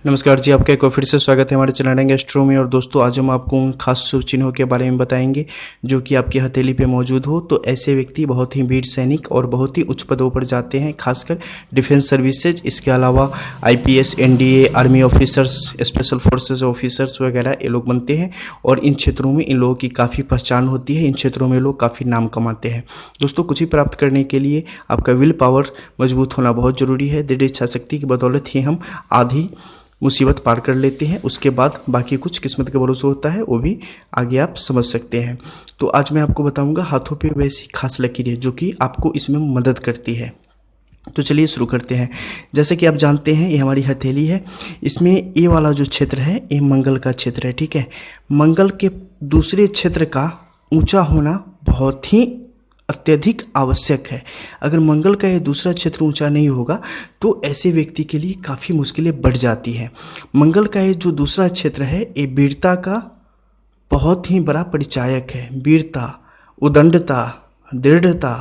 नमस्कार जी, आपका एक बार फिर से स्वागत है हमारे चैनल एस्ट्रो में। और दोस्तों, आज हम आपको उन खास शुभ चिन्हों के बारे में बताएंगे जो कि आपकी हथेली पे मौजूद हो। तो ऐसे व्यक्ति बहुत ही वीर सैनिक और बहुत ही उच्च पदों पर जाते हैं, खासकर डिफेंस सर्विसेज, इसके अलावा IPS, NDA, army officers, special forces officers वगैरह ये लोग बनते हैं। और इन क्षेत्रों में इन लोगों की काफ़ी पहचान होती है, इन क्षेत्रों में लोग काफ़ी नाम कमाते हैं। दोस्तों, कुछ ही प्राप्त करने के लिए आपका विल पावर मजबूत होना बहुत ज़रूरी है। दृढ़ इच्छा शक्ति की बदौलत ही हम आधी मुसीबत पार कर लेते हैं, उसके बाद बाकी कुछ किस्मत के भरोसे होता है, वो भी आगे आप समझ सकते हैं। तो आज मैं आपको बताऊंगा हाथों पे वैसी खास लकीरें जो कि आपको इसमें मदद करती है। तो चलिए शुरू करते हैं। जैसे कि आप जानते हैं, ये हमारी हथेली है, इसमें ये वाला जो क्षेत्र है ये मंगल का क्षेत्र है, ठीक है। मंगल के दूसरे क्षेत्र का ऊंचा होना बहुत ही अत्यधिक आवश्यक है। अगर मंगल का ये दूसरा क्षेत्र ऊंचा नहीं होगा तो ऐसे व्यक्ति के लिए काफ़ी मुश्किलें बढ़ जाती हैं। मंगल का ये जो दूसरा क्षेत्र है ये वीरता का बहुत ही बड़ा परिचायक है। वीरता, उदंडता, दृढ़ता,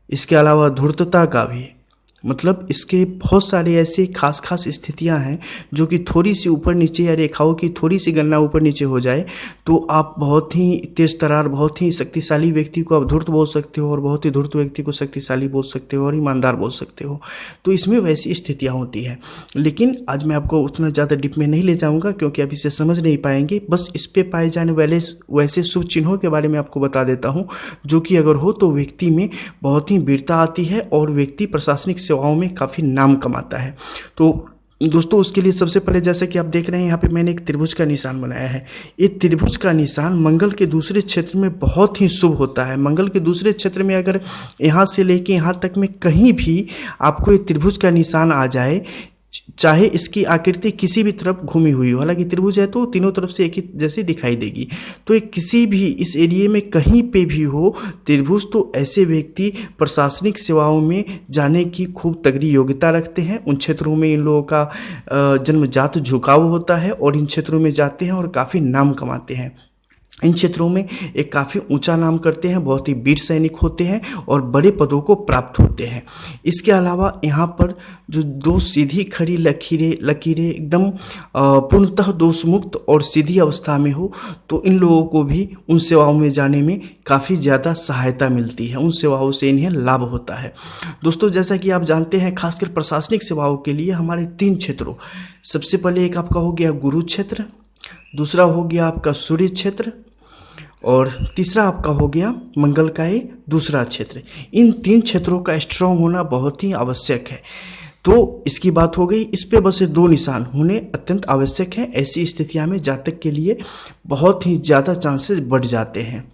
इसके अलावा धूर्तता का भी, मतलब इसके बहुत सारे ऐसे खास खास स्थितियां हैं जो कि थोड़ी सी ऊपर नीचे या रेखाओं की थोड़ी सी गणना ऊपर नीचे हो जाए तो आप बहुत ही तेज तरार, बहुत ही शक्तिशाली व्यक्ति को आप धूर्त बोल सकते हो और बहुत ही धूर्त व्यक्ति को शक्तिशाली बोल सकते हो और ईमानदार बोल सकते हो। तो इसमें वैसी स्थितियां होती हैं, लेकिन आज मैं आपको उतना ज़्यादा डीप में नहीं ले जाऊँगा क्योंकि आप इसे समझ नहीं पाएंगे। बस इस पर पाए जाने वाले वैसे शुभ चिन्हों के बारे में आपको बता देता हूँ जो कि अगर हो तो व्यक्ति में बहुत ही वीरता आती है और व्यक्ति प्रशासनिक सेवाओं में काफ़ी नाम कमाता है। तो दोस्तों, उसके लिए सबसे पहले जैसे कि आप देख रहे हैं यहाँ पे मैंने एक त्रिभुज का निशान बनाया है। ये त्रिभुज का निशान मंगल के दूसरे क्षेत्र में बहुत ही शुभ होता है। मंगल के दूसरे क्षेत्र में अगर यहाँ से लेके यहाँ तक में कहीं भी आपको ये त्रिभुज का निशान आ जाए, चाहे इसकी आकृति किसी भी तरफ घूमी हुई हो, हालांकि त्रिभुज है तो तीनों तरफ से एक ही जैसी दिखाई देगी, तो ये किसी भी इस एरिए में कहीं पे भी हो त्रिभुज, तो ऐसे व्यक्ति प्रशासनिक सेवाओं में जाने की खूब तगड़ी योग्यता रखते हैं। उन क्षेत्रों में इन लोगों का जन्मजात झुकाव होता है और इन क्षेत्रों में जाते हैं और काफ़ी नाम कमाते हैं। इन क्षेत्रों में एक काफ़ी ऊंचा नाम करते हैं, बहुत ही वीर सैनिक होते हैं और बड़े पदों को प्राप्त होते हैं। इसके अलावा यहाँ पर जो दो सीधी खड़ी लकीरें एकदम पूर्णतः दोष मुक्त और सीधी अवस्था में हो तो इन लोगों को भी उन सेवाओं में जाने में काफ़ी ज़्यादा सहायता मिलती है, उन सेवाओं से इन्हें लाभ होता है। दोस्तों, जैसा कि आप जानते हैं, खासकर प्रशासनिक सेवाओं के लिए हमारे 3 क्षेत्रों, सबसे पहले एक आपका हो गया गुरु क्षेत्र, दूसरा हो गया आपका सूर्य क्षेत्र और तीसरा आपका हो गया मंगल का ये दूसरा क्षेत्र। इन 3 क्षेत्रों का स्ट्रॉन्ग होना बहुत ही आवश्यक है। तो इसकी बात हो गई। इस पे बस 2 निशान होने अत्यंत आवश्यक है। ऐसी स्थितियां में जातक के लिए बहुत ही ज़्यादा चांसेस बढ़ जाते हैं।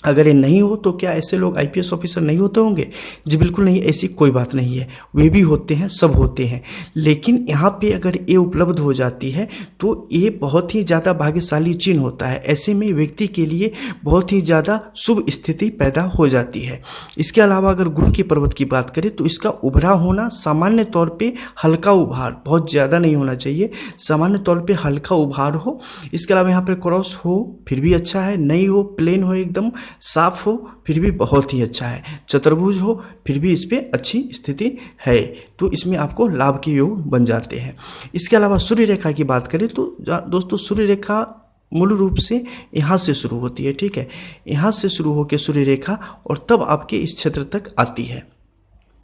अगर ये नहीं हो तो क्या ऐसे लोग आईपीएस ऑफिसर नहीं होते होंगे? जी बिल्कुल नहीं, ऐसी कोई बात नहीं है, वे भी होते हैं, सब होते हैं। लेकिन यहाँ पे अगर ये उपलब्ध हो जाती है तो ये बहुत ही ज़्यादा भाग्यशाली चिन्ह होता है। ऐसे में व्यक्ति के लिए बहुत ही ज़्यादा शुभ स्थिति पैदा हो जाती है। इसके अलावा अगर गुरु की पर्वत की बात करें तो इसका उभरा होना सामान्य तौर पर हल्का उभार, बहुत ज़्यादा नहीं होना चाहिए, सामान्य तौर पर हल्का उभार हो। इसके अलावा यहाँ पर क्रॉस हो फिर भी अच्छा है, नहीं हो प्लेन हो, एकदम साफ हो फिर भी बहुत ही अच्छा है, चतुर्भुज हो फिर भी इस पे अच्छी स्थिति है, तो इसमें आपको लाभ के योग बन जाते हैं। इसके अलावा सूर्य रेखा की बात करें तो दोस्तों, सूर्य रेखा मूल रूप से यहाँ से शुरू होती है, ठीक है, यहाँ से शुरू होकर सूर्य रेखा और तब आपके इस क्षेत्र तक आती है।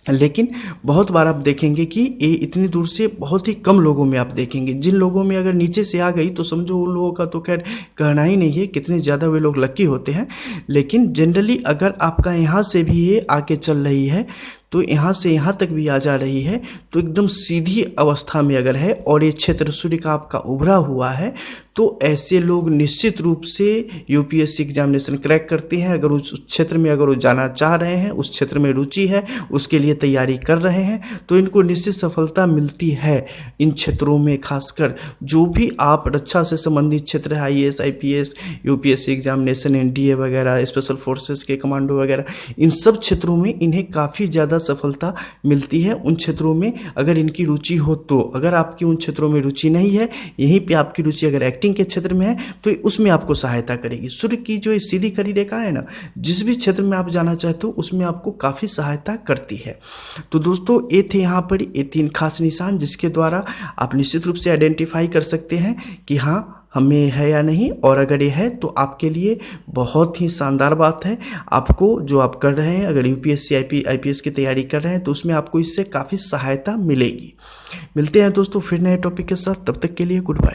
लेकिन बहुत बार आप देखेंगे कि ये इतनी दूर से बहुत ही कम लोगों में आप देखेंगे। जिन लोगों में अगर नीचे से आ गई तो समझो उन लोगों का तो खैर कहना ही नहीं है, कितने ज़्यादा वे लोग लकी होते हैं। लेकिन जनरली अगर आपका यहाँ से भी ये आके चल रही है तो यहाँ से यहाँ तक भी आ जा रही है तो एकदम सीधी अवस्था में अगर है और ये क्षेत्र सूर्य का आपका उभरा हुआ है तो ऐसे लोग निश्चित रूप से यूपीएससी एग्जामिनेशन क्रैक करते हैं। अगर उस क्षेत्र में अगर वो जाना चाह रहे हैं, उस क्षेत्र में रुचि है, उसके लिए तैयारी कर रहे हैं तो इनको निश्चित सफलता मिलती है। इन क्षेत्रों में खासकर जो भी आप रक्षा से संबंधित क्षेत्र है, IAS, IPS, UPSC examination, NDA वगैरह, स्पेशल फोर्सेस के कमांडो वगैरह, इन सब क्षेत्रों में इन्हें काफ़ी ज़्यादा सफलता मिलती है उन क्षेत्रों में अगर इनकी रुचि हो तो। अगर आपकी उन क्षेत्रों में रुचि नहीं है, यहीं पे आपकी रुचि अगर एक्टिंग के क्षेत्र में है तो उसमें आपको सहायता करेगी। सूर्य की जो सीधी खड़ी रेखा है ना, जिस भी क्षेत्र में आप जाना चाहते हो उसमें आपको काफ़ी सहायता करती है। तो दोस्तों ये थे यहाँ पर ये 3 खास निशान जिसके द्वारा आप निश्चित रूप से आइडेंटिफाई कर सकते हैं कि हाँ हमें है या नहीं, और अगर ये है तो आपके लिए बहुत ही शानदार बात है। आपको जो आप कर रहे हैं, अगर यूपीएससी आईपीएस की तैयारी कर रहे हैं तो उसमें आपको इससे काफ़ी सहायता मिलेगी। मिलते हैं दोस्तों फिर नए टॉपिक के साथ, तब तक के लिए गुड बाय।